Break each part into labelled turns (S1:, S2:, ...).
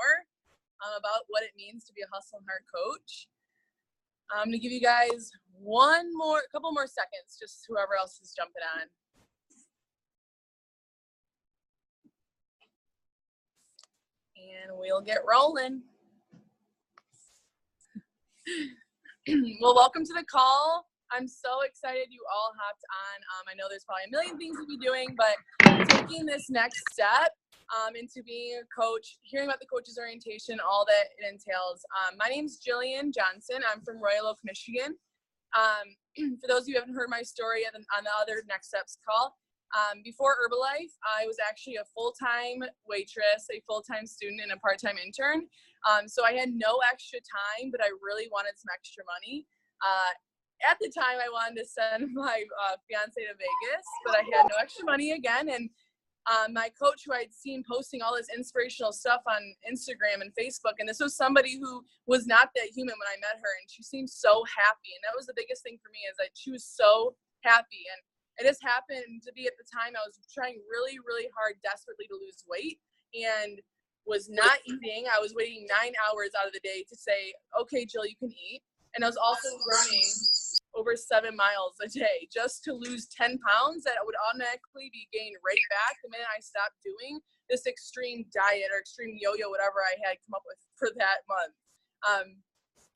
S1: more about what it means to be a Hustle and Heart coach. I'm going to give you guys a couple more seconds, just whoever else is jumping on. And we'll get rolling. Well, welcome to the call. I'm so excited you all hopped on. I know there's probably a million things to be doing, but taking this next step into being a coach, hearing about the coach's orientation, all that it entails. My name's Jillian Johnson. I'm from Royal Oak, Michigan. For those of you who haven't heard my story on the other Next Steps call, before Herbalife, I was actually a full-time waitress, a full-time student, and a part-time intern. So I had no extra time, but I really wanted some extra money. At the time, I wanted to send my fiance to Vegas, but I had no extra money again. And my coach, who I'd seen posting all this inspirational stuff on Instagram and Facebook, and this was somebody who was not that human when I met her, and she seemed so happy. And that was the biggest thing for me, is that she was so happy. And it just happened to be at the time I was trying really, really hard, desperately to lose weight, and was not eating. I was waiting 9 hours out of the day to say, okay, Jill, you can eat. And I was also running over 7 miles a day just to lose 10 pounds that would automatically be gained right back the minute I stopped doing this extreme diet or extreme yo-yo, whatever I had come up with for that month.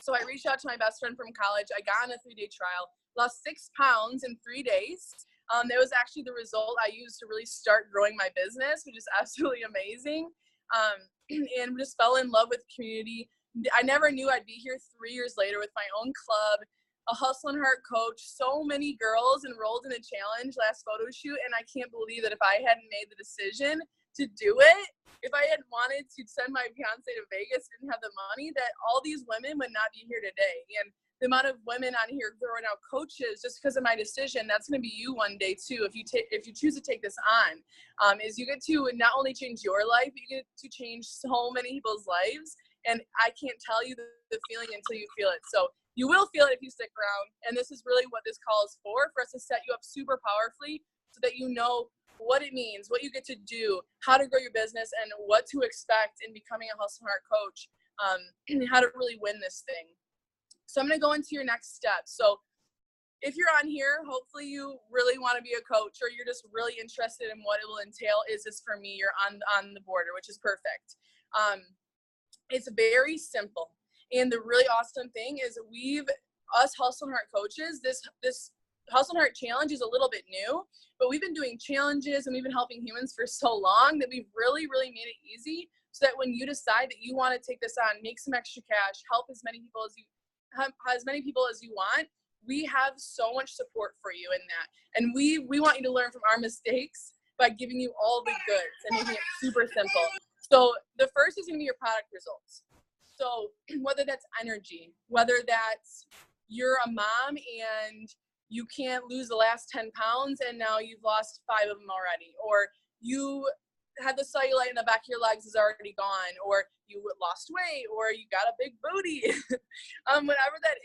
S1: So I reached out to my best friend from college. I got on a 3-day trial, lost 6 pounds in 3 days. That was actually the result I used to really start growing my business, which is absolutely amazing. And just fell in love with the community. I never knew I'd be here 3 years later with my own club, a Hustle and Heart coach, so many girls enrolled in a challenge last photo shoot. And I can't believe that if I hadn't made the decision to do it, if I had wanted to send my fiance to Vegas, didn't have the money, that all these women would not be here today. And the amount of women on here throwing out coaches just because of my decision, that's going to be you one day too. If you choose to take this on, is you get to not only change your life, but you get to change so many people's lives. And I can't tell you the feeling until you feel it. So you will feel it if you stick around. And this is really what this call is for us to set you up super powerfully so that you know what it means, what you get to do, how to grow your business, and what to expect in becoming a Hustle and Heart coach, and how to really win this thing. So I'm going to go into your next step. So if you're on here, hopefully you really want to be a coach, or you're just really interested in what it will entail. Is this for me? You're on the border, which is perfect. It's very simple. And the really awesome thing is us Hustle and Heart coaches, this Hustle and Heart challenge is a little bit new, but we've been doing challenges and we've been helping humans for so long that we've really, really made it easy so that when you decide that you want to take this on, make some extra cash, help as many people as you want, we have so much support for you in that. And we want you to learn from our mistakes by giving you all the goods and making it super simple. So the first is going to be your product results. So whether that's energy, whether that's you're a mom and you can't lose the last 10 pounds and now you've lost 5 of them already, or you had the cellulite in the back of your legs is already gone, or you lost weight, or you got a big booty. Whatever that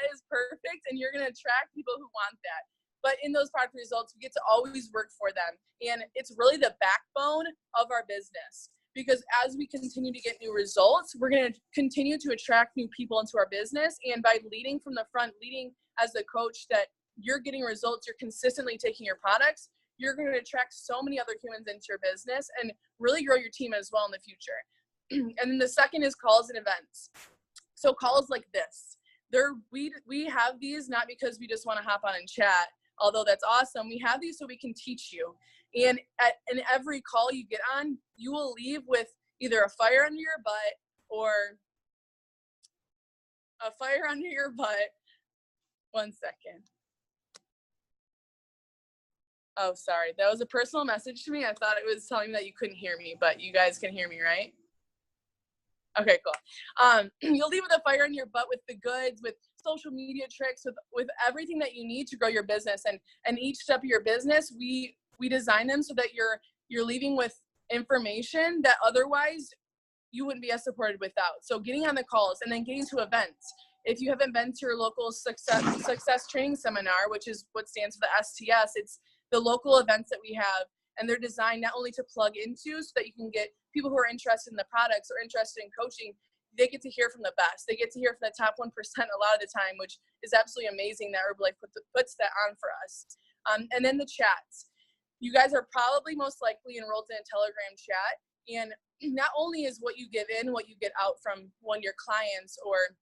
S1: is perfect, and you're going to attract people who want that. But in those product results, we get to always work for them. And it's really the backbone of our business. Because as we continue to get new results, we're going to continue to attract new people into our business. And by leading from the front, leading as the coach that you're getting results, you're consistently taking your products, you're going to attract so many other humans into your business and really grow your team as well in the future. And then the second is calls and events. So calls like this, we have these not because we just want to hop on and chat, although that's awesome. We have these so we can teach you. And in every call you get on, you will leave with either a fire under your butt or a fire under your butt. 1 second. Oh, sorry. That was a personal message to me. I thought it was telling me that you couldn't hear me, but you guys can hear me, right? Okay, cool. You'll leave with a fire in your butt with the goods, with social media tricks, with everything that you need to grow your business. And each step of your business, we design them so that you're leaving with information that otherwise you wouldn't be as supported without. So getting on the calls and then getting to events. If you haven't been to your local success training seminar, which is what stands for the STS, it's the local events that we have. and they're designed not only to plug into so that you can get people who are interested in the products or interested in coaching. They get to hear from the best. They get to hear from the top 1% a lot of the time, which is absolutely amazing that Herbalife puts that on for us. And then the chats. You guys are probably most likely enrolled in a Telegram chat. And not only is what you give in, what you get out from one of your clients or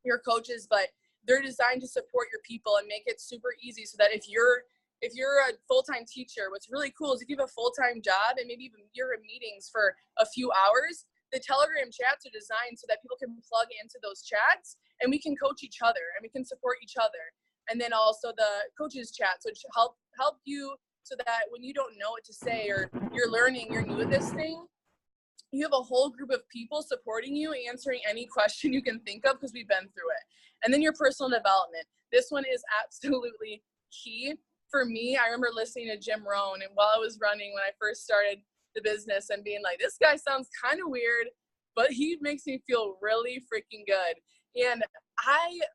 S1: your coaches, but they're designed to support your people and make it super easy so that if you're a full-time teacher, what's really cool is if you have a full-time job and maybe even you're in meetings for a few hours, the Telegram chats are designed so that people can plug into those chats and we can coach each other and we can support each other. And then also the coaches chats, which help you so that when you don't know what to say or you're learning, you're new at this thing, you have a whole group of people supporting you, answering any question you can think of because we've been through it. And then your personal development. This one is absolutely key. For me, I remember listening to Jim Rohn, and while I was running when I first started the business and being like, this guy sounds kind of weird, but he makes me feel really freaking good. And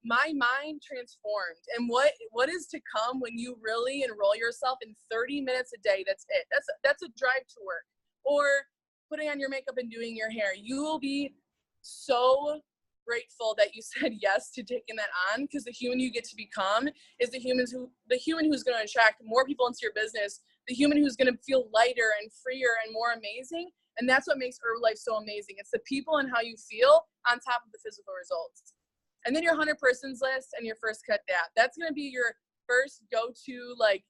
S1: my mind transformed. And what is to come when you really enroll yourself in 30 minutes a day? That's it. That's a drive to work. Or putting on your makeup and doing your hair. You will be so grateful that you said yes to taking that on, because the human you get to become is the human who's going to attract more people into your business, the human who's going to feel lighter and freer and more amazing. And that's what makes Herbalife so amazing. It's the people and how you feel on top of the physical results. And then your 100 persons list and your first cut dap. That's going to be your first go-to, like,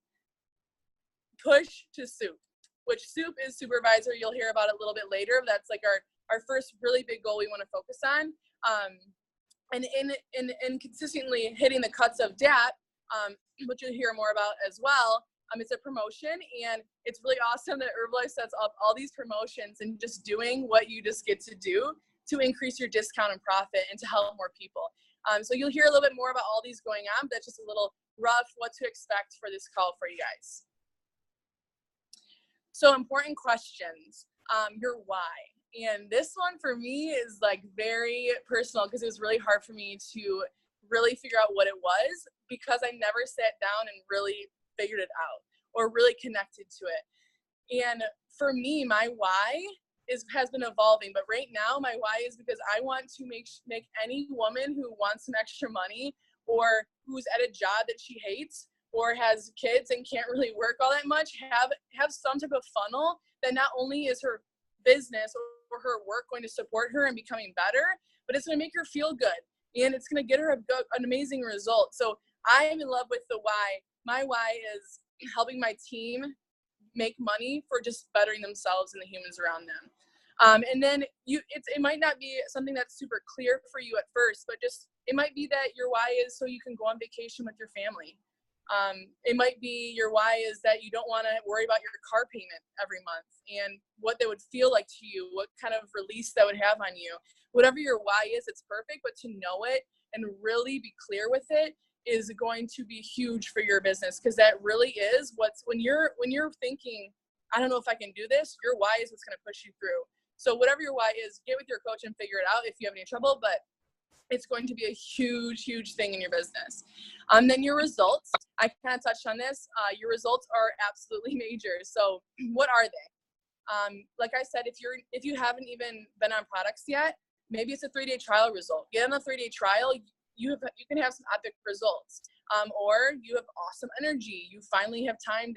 S1: push to Soup, which Soup is supervisor. You'll hear about it a little bit later. That's like our first really big goal we want to focus on. And in consistently hitting the cuts of DAP, which you'll hear more about as well. It's a promotion, and it's really awesome that Herbalife sets up all these promotions and just doing what you just get to do to increase your discount and profit and to help more people. So you'll hear a little bit more about all these going on, but that's just a little rough what to expect for this call for you guys. So important questions, your why. And this one for me is like very personal because it was really hard for me to really figure out what it was, because I never sat down and really figured it out or really connected to it. And for me, my why has been evolving, but right now my why is because I want to make any woman who wants some extra money or who's at a job that she hates or has kids and can't really work all that much have some type of funnel that not only is her business or her work going to support her and becoming better, but it's going to make her feel good and it's going to get her an amazing result. So I am in love with the why. My why is helping my team make money for just bettering themselves and the humans around them. And then it might not be something that's super clear for you at first, but just it might be that your why is so you can go on vacation with your family. It might be your why is that you don't want to worry about your car payment every month and what that would feel like to you, what kind of release that would have on you. Whatever your why is, it's perfect, but to know it and really be clear with it is going to be huge for your business, because that really is when you're thinking, I don't know if I can do this, your why is what's going to push you through. So whatever your why is, get with your coach and figure it out if you have any trouble, but it's going to be a huge, huge thing in your business. Then your results, I kind of touched on this. Your results are absolutely major. So what are they? Like I said, if you haven't even been on products yet, maybe it's a 3-day trial result. Get on the 3-day trial. You can have some epic results. Or you have awesome energy. You finally have time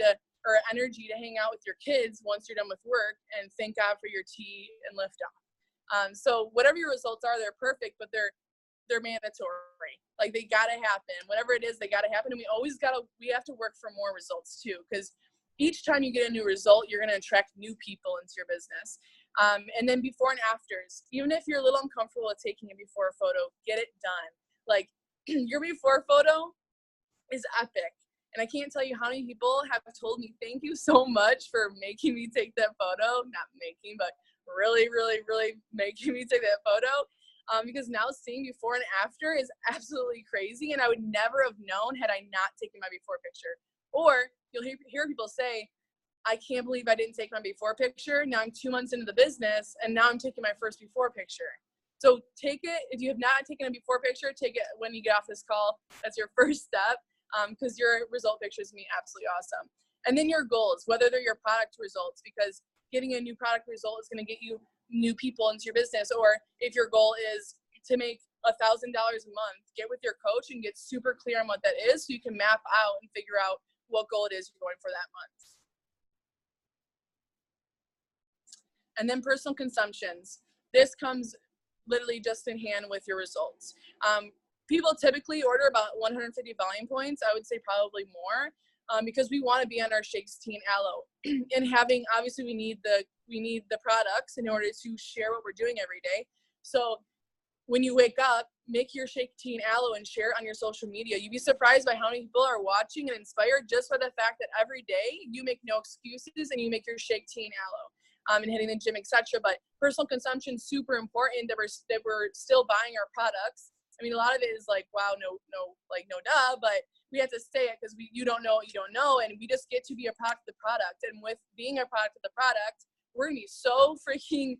S1: or energy to hang out with your kids once you're done with work, and thank God for your tea and lift off. So whatever your results are, they're perfect, but they're mandatory. Like they gotta happen. Whatever it is, they gotta happen. And we have to work for more results too, because each time you get a new result, you're gonna attract new people into your business. And then before and afters, even if you're a little uncomfortable with taking a before photo, get it done. Like your before photo is epic. And I can't tell you how many people have told me, thank you so much for making me take that photo. Not making, but really, really, really making me take that photo. Because now seeing before and after is absolutely crazy. And I would never have known had I not taken my before picture. Or you'll hear people say, I can't believe I didn't take my before picture. Now I'm 2 months into the business and now I'm taking my first before picture. So take it. If you have not taken a before picture, take it when you get off this call. That's your first step, because your result picture is going to be absolutely awesome. And then your goals, whether they're your product results, because getting a new product result is going to get you new people into your business. Or if your goal is to make $1,000 a month, get with your coach and get super clear on what that is so you can map out and figure out what goal it is you're going for that month. And then personal consumptions. This comes literally just in hand with your results. People typically order about 150 volume points. I would say probably more, because we want to be on our shakes, tea, and aloe. And having, obviously we need the products in order to share what we're doing every day. So when you wake up, make your shake, tea, and aloe and share it on your social media. You'd be surprised by how many people are watching and inspired just by the fact that every day you make no excuses and you make your shake, tea, and aloe. And hitting the gym, etc. But personal consumption is super important, that we're still buying our products. I mean, a lot of it is like, wow, no duh, but we have to say it because you don't know what you don't know, and we just get to be a product of the product. And with being a product of the product, we're gonna be so freaking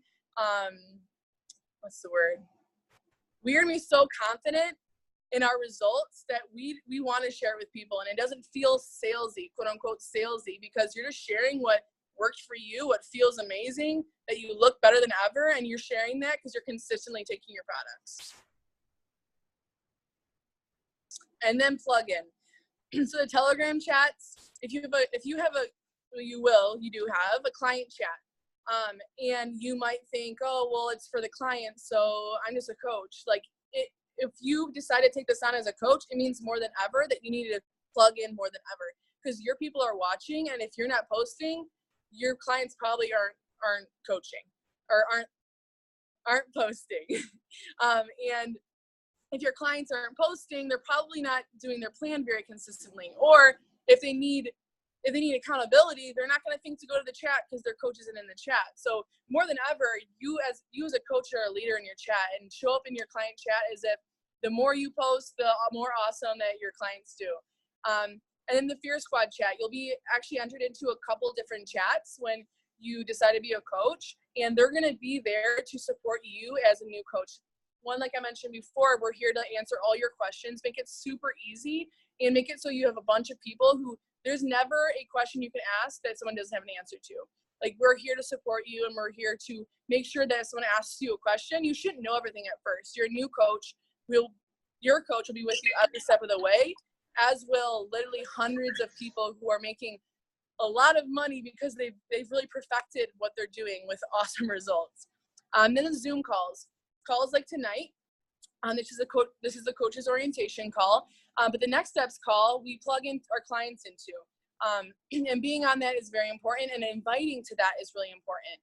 S1: what's the word? We're gonna be so confident in our results that we want to share it with people, and it doesn't feel salesy, quote unquote salesy, because you're just sharing what worked for you, what feels amazing, that you look better than ever, and you're sharing that because you're consistently taking your products. And then plug in. So the Telegram chats, you do have a client chat. And you might think, oh, well, it's for the client, so I'm just a coach. Like, if you decide to take this on as a coach, it means more than ever that you need to plug in more than ever, because your people are watching, and if you're not posting, your clients probably aren't coaching or aren't posting. And if your clients aren't posting, they're probably not doing their plan very consistently. Or if they need accountability, they're not going to think to go to the chat because their coach isn't in the chat. So more than ever, you as a coach are a leader in your chat, and show up in your client chat as if the more you post, the more awesome that your clients do. And then the Fear Squad chat, you'll be actually entered into a couple different chats when you decide to be a coach, and they're going to be there to support you as a new coach. One, like I mentioned before, we're here to answer all your questions, make it super easy, and make it so you have a bunch of people who there's never a question you can ask that someone doesn't have an answer to. Like, we're here to support you, and we're here to make sure that if someone asks you a question, you shouldn't know everything at first. You're a new coach. Your coach will be with you every step of the way, as will literally hundreds of people who are making a lot of money because they've really perfected what they're doing with awesome results. Then the Zoom calls like tonight. This is a coach's orientation call, but the next steps call we plug in our clients into, and being on that is very important, and inviting to that is really important.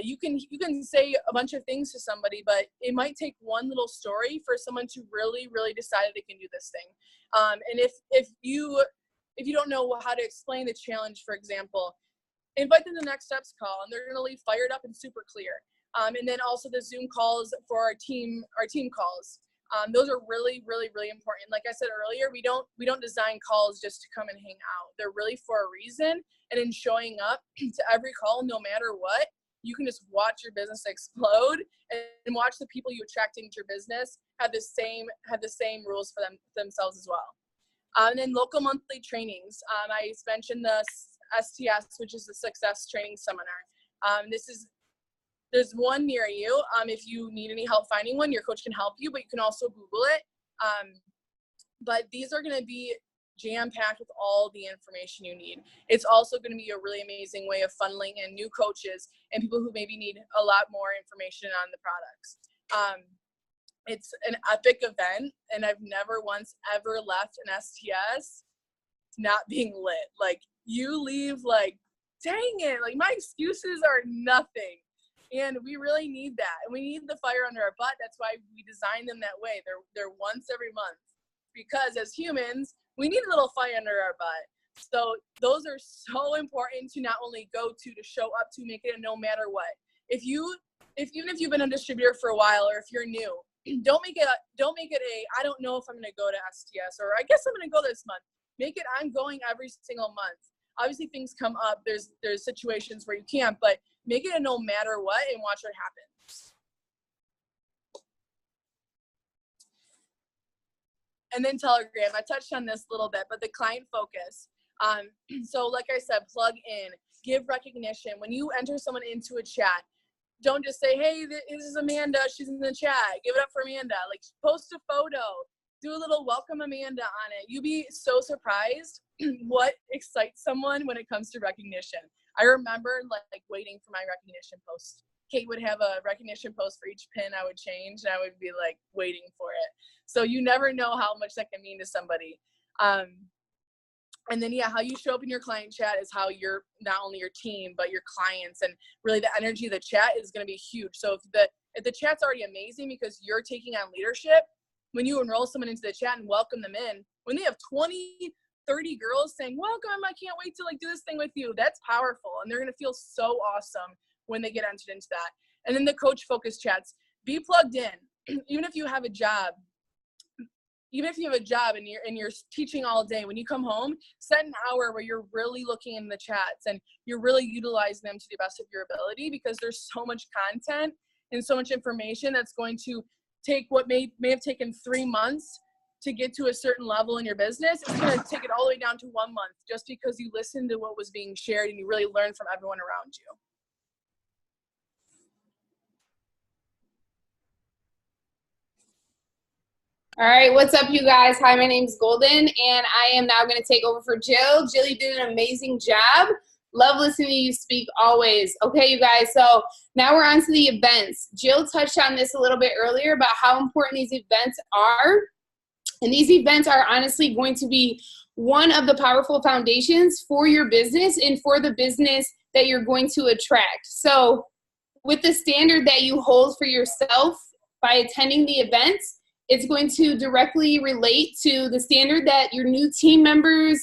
S1: You can say a bunch of things to somebody, but it might take one little story for someone to really decide they can do this thing. And if you don't know how to explain the challenge, for example, invite them to the next steps call, and they're going to leave fired up and super clear. And then also the Zoom calls for our team calls. Those are really important. Like I said earlier, we don't design calls just to come and hang out. They're really for a reason. And in showing up to every call, no matter what, you can just watch your business explode, and watch the people you attract into your business have the same rules for themselves as well. And then local monthly trainings. I mentioned the STS, which is the Success Training Seminar. There's one near you. If you need any help finding one, your coach can help you, but you can also Google it. But these are going to be jam-packed with all the information you need. It's also going to be a really amazing way of funneling in new coaches and people who maybe need a lot more information on the products. It's an epic event, and I've never once ever left an STS not being lit. Like, you leave like, dang it, like my excuses are nothing. And we really need that. And we need the fire under our butt. That's why we design them that way. They're once every month, because as humans, we need a little fire under our butt. So those are so important to not only go to show up to, make it a no matter what. Even if you've been a distributor for a while, or if you're new, don't make it I don't know if I'm going to go to STS, or I guess I'm going to go this month. Make it, I'm going every single month. Obviously things come up. There's situations where you can't, but make it a no matter what, and watch what happens. And then Telegram, I touched on this a little bit, but the client focus. So like I said, plug in, give recognition. When you enter someone into a chat, don't just say, hey, this is Amanda, she's in the chat. Give it up for Amanda. Like, post a photo, do a little welcome Amanda on it. You'd be so surprised what excites someone when it comes to recognition. I remember like waiting for my recognition post. Kate would have a recognition post for each pin I would change, and I would be like waiting for it. So you never know how much that can mean to somebody. And then, yeah, how you show up in your client chat is how you're, not only your team, but your clients, and really the energy of the chat is going to be huge. So if the chat's already amazing because you're taking on leadership, when you enroll someone into the chat and welcome them in, when they have 20, 30 girls saying, welcome, I can't wait to like do this thing with you, that's powerful. And they're going to feel so awesome when they get entered into that. And then the coach focus chats, be plugged in. Even if you have a job, and you're teaching all day, when you come home, set an hour where you're really looking in the chats and you're really utilizing them to the best of your ability, because there's so much content and so much information that's going to take what may have taken 3 months to get to a certain level in your business. It's going to take it all the way down to 1 month, just because you listened to what was being shared and you really learned from everyone around you.
S2: All right, what's up, you guys? Hi, my name's Golden, and I am now going to take over for Jill. Jill, you did an amazing job. Love listening to you speak always. Okay, you guys, so now we're on to the events. Jill touched on this a little bit earlier about how important these events are. And these events are honestly going to be one of the powerful foundations for your business and for the business that you're going to attract. So with the standard that you hold for yourself by attending the events, it's going to directly relate to the standard that your new team members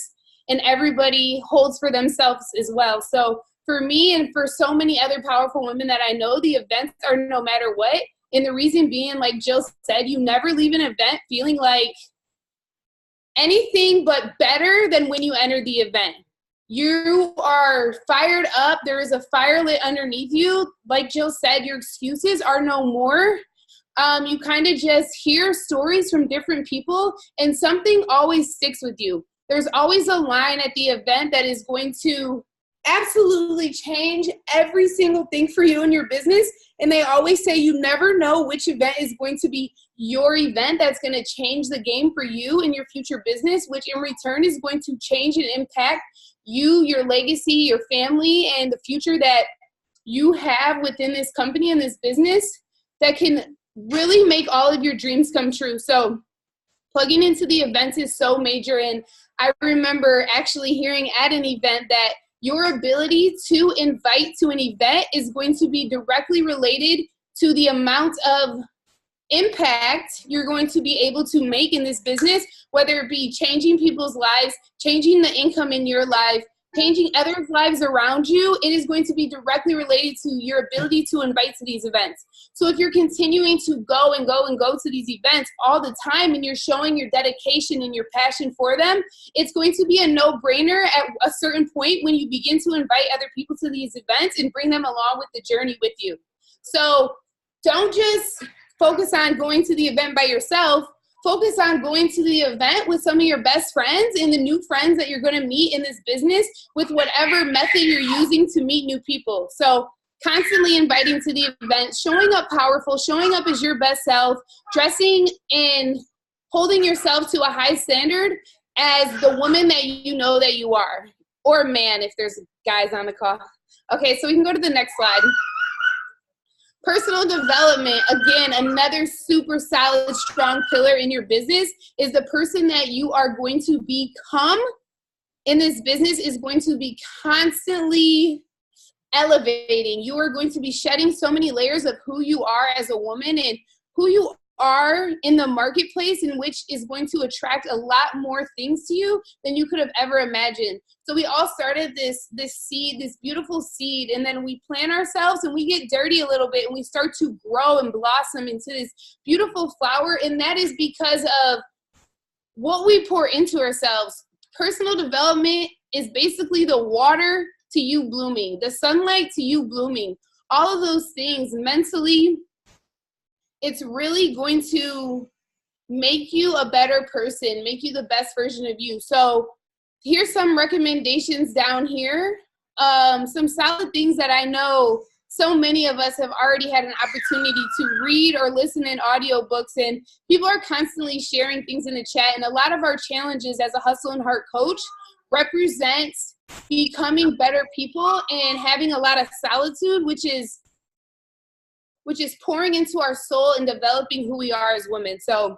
S2: and everybody holds for themselves as well. So for me and for so many other powerful women that I know, the events are no matter what. And the reason being, like Jill said, you never leave an event feeling like anything but better than when you enter the event. You are fired up. There is a fire lit underneath you. Like Jill said, your excuses are no more. You kind of just hear stories from different people, and something always sticks with you. There's always a line at the event that is going to absolutely change every single thing for you in your business. And they always say you never know which event is going to be your event that's going to change the game for you in your future business, which in return is going to change and impact you, your legacy, your family, and the future that you have within this company and this business that can really make all of your dreams come true. So plugging into the events is so major. And I remember actually hearing at an event that your ability to invite to an event is going to be directly related to the amount of impact you're going to be able to make in this business, whether it be changing people's lives, changing the income in your life, changing others' lives around you. It is going to be directly related to your ability to invite to these events. So if you're continuing to go and go and go to these events all the time and you're showing your dedication and your passion for them, it's going to be a no-brainer at a certain point when you begin to invite other people to these events and bring them along with the journey with you. So don't just focus on going to the event by yourself. Focus on going to the event with some of your best friends and the new friends that you're going to meet in this business with whatever method you're using to meet new people. So constantly inviting to the event, showing up powerful, showing up as your best self, dressing and holding yourself to a high standard as the woman that you know that you are, or man if there's guys on the call. Okay, so we can go to the next slide. Personal development, again, another super solid, strong pillar in your business is the person that you are going to become in this business is going to be constantly elevating. You are going to be shedding so many layers of who you are as a woman and who you are in the marketplace, in which is going to attract a lot more things to you than you could have ever imagined. So we all started this seed, this beautiful seed, and then we plant ourselves and we get dirty a little bit and we start to grow and blossom into this beautiful flower. And that is because of what we pour into ourselves. Personal development is basically the water to you blooming, the sunlight to you blooming, all of those things mentally. It's really going to make you a better person, make you the best version of you. So here's some recommendations down here. Some solid things that I know so many of us have already had an opportunity to read or listen in audiobooks, and people are constantly sharing things in the chat. And a lot of our challenges as a Hustle and Heart coach represents becoming better people and having a lot of solitude, which is pouring into our soul and developing who we are as women. So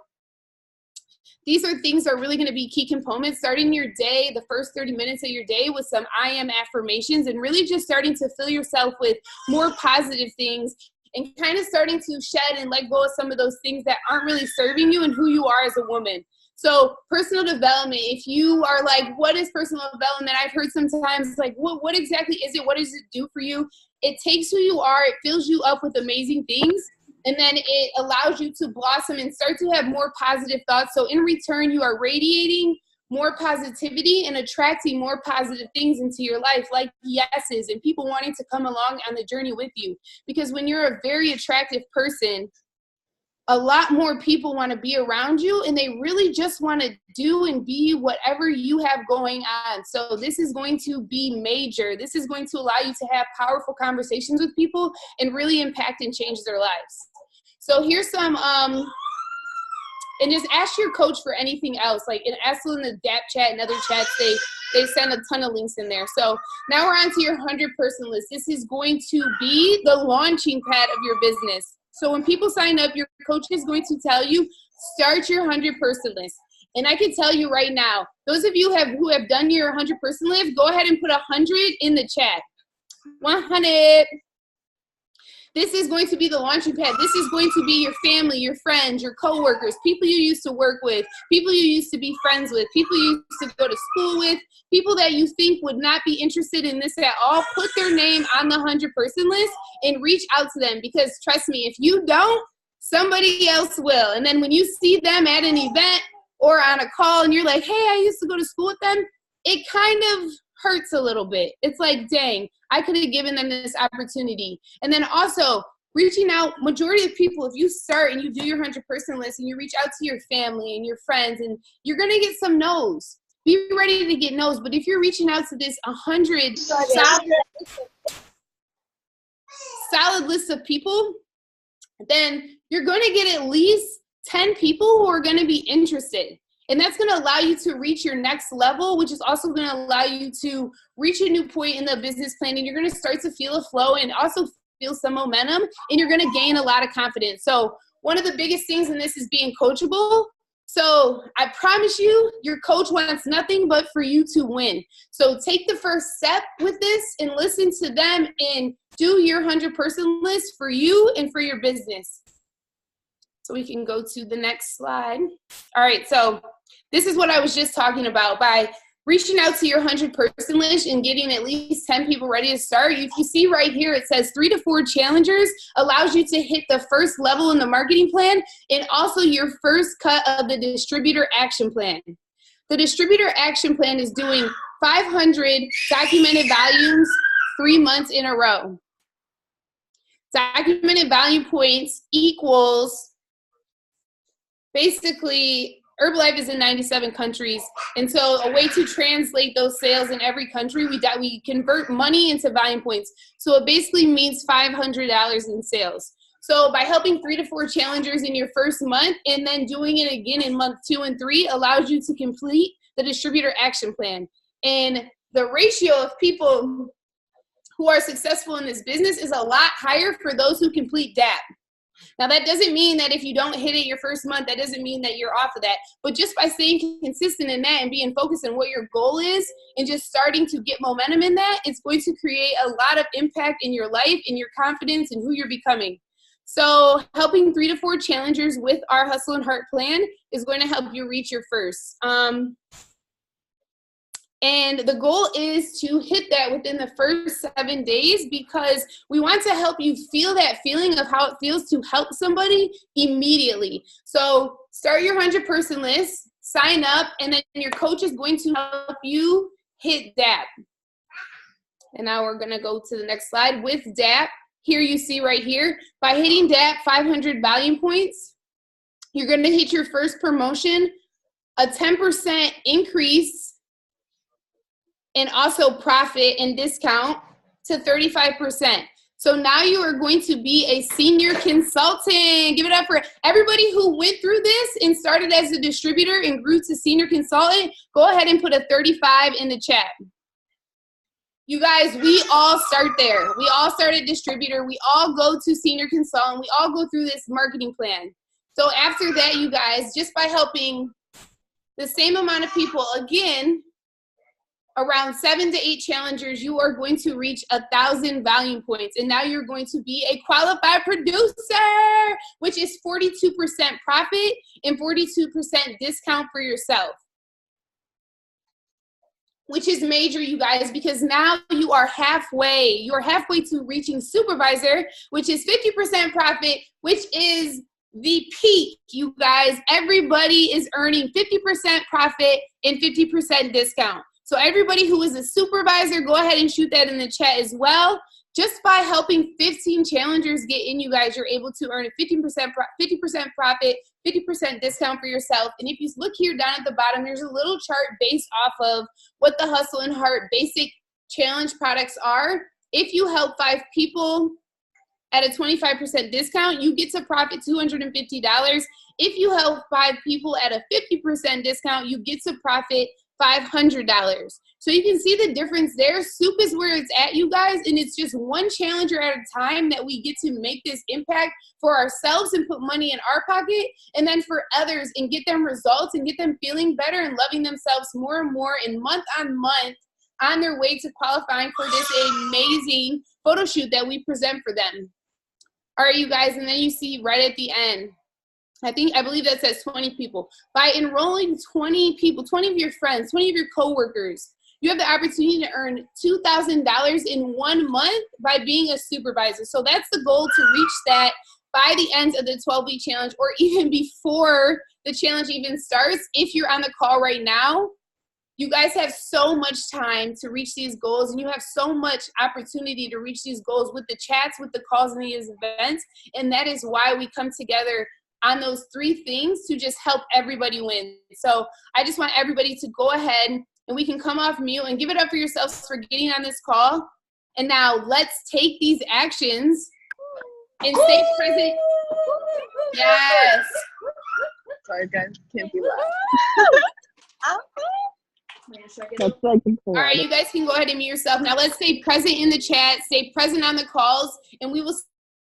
S2: these are things that are really going to be key components. Starting your day, the first 30 minutes of your day, with some I am affirmations, and really just starting to fill yourself with more positive things, and kind of starting to shed and let go of some of those things that aren't really serving you and who you are as a woman. So personal development, if you are like, what is personal development? I've heard sometimes like, what exactly is it? What does it do for you? It takes who you are, it fills you up with amazing things, and then it allows you to blossom and start to have more positive thoughts. So in return, you are radiating more positivity and attracting more positive things into your life, like yeses and people wanting to come along on the journey with you. Because when you're a very attractive person, a lot more people want to be around you, and they really just want to do and be whatever you have going on. So this is going to be major. This is going to allow you to have powerful conversations with people and really impact and change their lives. So here's some, and just ask your coach for anything else. Like, and ask them in the DAP chat and other chats. They send a ton of links in there. So now we're on to your 100-person list. This is going to be the launching pad of your business. So when people sign up, your coach is going to tell you, start your 100-person list. And I can tell you right now, those of you who have done your 100-person list, go ahead and put 100 in the chat. 100. This is going to be the launching pad. This is going to be your family, your friends, your coworkers, people you used to work with, people you used to be friends with, people you used to go to school with, people that you think would not be interested in this at all. Put their name on the 100-person list and reach out to them, because trust me, if you don't, somebody else will. And then when you see them at an event or on a call and you're like, hey, I used to go to school with them, it kind of hurts a little bit. It's like, dang, I could have given them this opportunity. And then also reaching out, majority of people, if you start and you do your 100-person list and you reach out to your family and your friends, and you're going to get some no's. Be ready to get no's. But if you're reaching out to this 100 solid list of people, then you're going to get at least 10 people who are going to be interested. And that's going to allow you to reach your next level, which is also going to allow you to reach a new point in the business plan. And you're going to start to feel a flow and also feel some momentum, and you're going to gain a lot of confidence. So one of the biggest things in this is being coachable. So I promise you, your coach wants nothing but for you to win. So take the first step with this and listen to them and do your 100-person list for you and for your business. So we can go to the next slide. All right, so this is what I was just talking about. By reaching out to your 100-person list and getting at least 10 people ready to start, if you see right here, it says 3 to 4 challengers, allows you to hit the first level in the marketing plan and also your first cut of the distributor action plan. The distributor action plan is doing 500 documented volumes 3 months in a row. Documented volume points equals basically, Herbalife is in 97 countries, and so a way to translate those sales in every country, we convert money into volume points. So it basically means $500 in sales. So by helping 3 to 4 challengers in your first month and then doing it again in month 2 and 3 allows you to complete the distributor action plan. And the ratio of people who are successful in this business is a lot higher for those who complete DAP. Now, that doesn't mean that if you don't hit it your first month, that doesn't mean that you're off of that. But just by staying consistent in that and being focused on what your goal is and just starting to get momentum in that, it's going to create a lot of impact in your life, in your confidence, and who you're becoming. So helping 3 to 4 challengers with our Hustle and Heart plan is going to help you reach your first. And the goal is to hit that within the first 7 days, because we want to help you feel that feeling of how it feels to help somebody immediately. So start your 100-person list, sign up, and then your coach is going to help you hit DAP. And now we're going to go to the next slide with DAP. Here you see right here, by hitting DAP 500 volume points, you're going to hit your first promotion, a 10% increase and also profit and discount to 35%. So now you are going to be a senior consultant. Give it up for everybody who went through this and started as a distributor and grew to senior consultant. Go ahead and put a 35 in the chat. You guys, we all start there. We all start at distributor. We all go to senior consultant. We all go through this marketing plan. So after that, you guys, just by helping the same amount of people, again, around 7 to 8 challengers, you are going to reach 1,000 volume points. And now you're going to be a qualified producer, which is 42% profit and 42% discount for yourself. Which is major, you guys, because now you are halfway. You're halfway to reaching supervisor, which is 50% profit, which is the peak, you guys. Everybody is earning 50% profit and 50% discount. So everybody who is a supervisor, go ahead and shoot that in the chat as well. Just by helping 15 challengers get in, you guys, you're able to earn a 50% profit, 50% discount for yourself. And if you look here down at the bottom, there's a little chart based off of what the Hustle and Heart basic challenge products are. If you help 5 people at a 25% discount, you get to profit $250. If you help 5 people at a 50% discount, you get to profit $500. So you can see the difference there. Soup is where it's at, you guys, and it's just one challenger at a time that we get to make this impact for ourselves and put money in our pocket, and then for others and get them results and get them feeling better and loving themselves more and more, and month on month on their way to qualifying for this amazing photo shoot that we present for them. All right, you guys, and then you see right at the end, I believe that says 20 people. By enrolling 20 people, 20 of your friends, 20 of your coworkers, you have the opportunity to earn $2,000 in 1 month by being a supervisor. So that's the goal, to reach that by the end of the 12-week challenge, or even before the challenge even starts. If you're on the call right now, you guys have so much time to reach these goals, and you have so much opportunity to reach these goals with the chats, with the calls, and these events. And that is why we come together on those 3 things to just help everybody win. So I just want everybody to go ahead, and we can come off mute and give it up for yourselves for getting on this call. And now let's take these actions and stay present. Yes.
S1: Sorry, guys, can't be loud.
S3: That's like
S2: All right, you guys can go ahead and mute yourself. Now let's stay present in the chat, stay present on the calls, and we will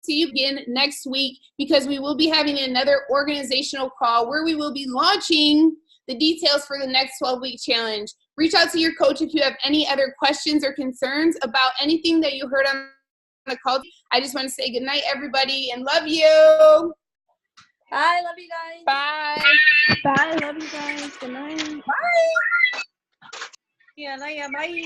S2: see you again next week, because we will be having another organizational call where we will be launching the details for the next 12-week challenge. Reach out to your coach if you have any other questions or concerns about anything that you heard on the call. I just want to say good night, everybody, and love you.
S1: Bye, love you guys.
S2: Bye.
S3: Bye, love you guys. Good night.
S1: Bye.
S3: Yeah, bye.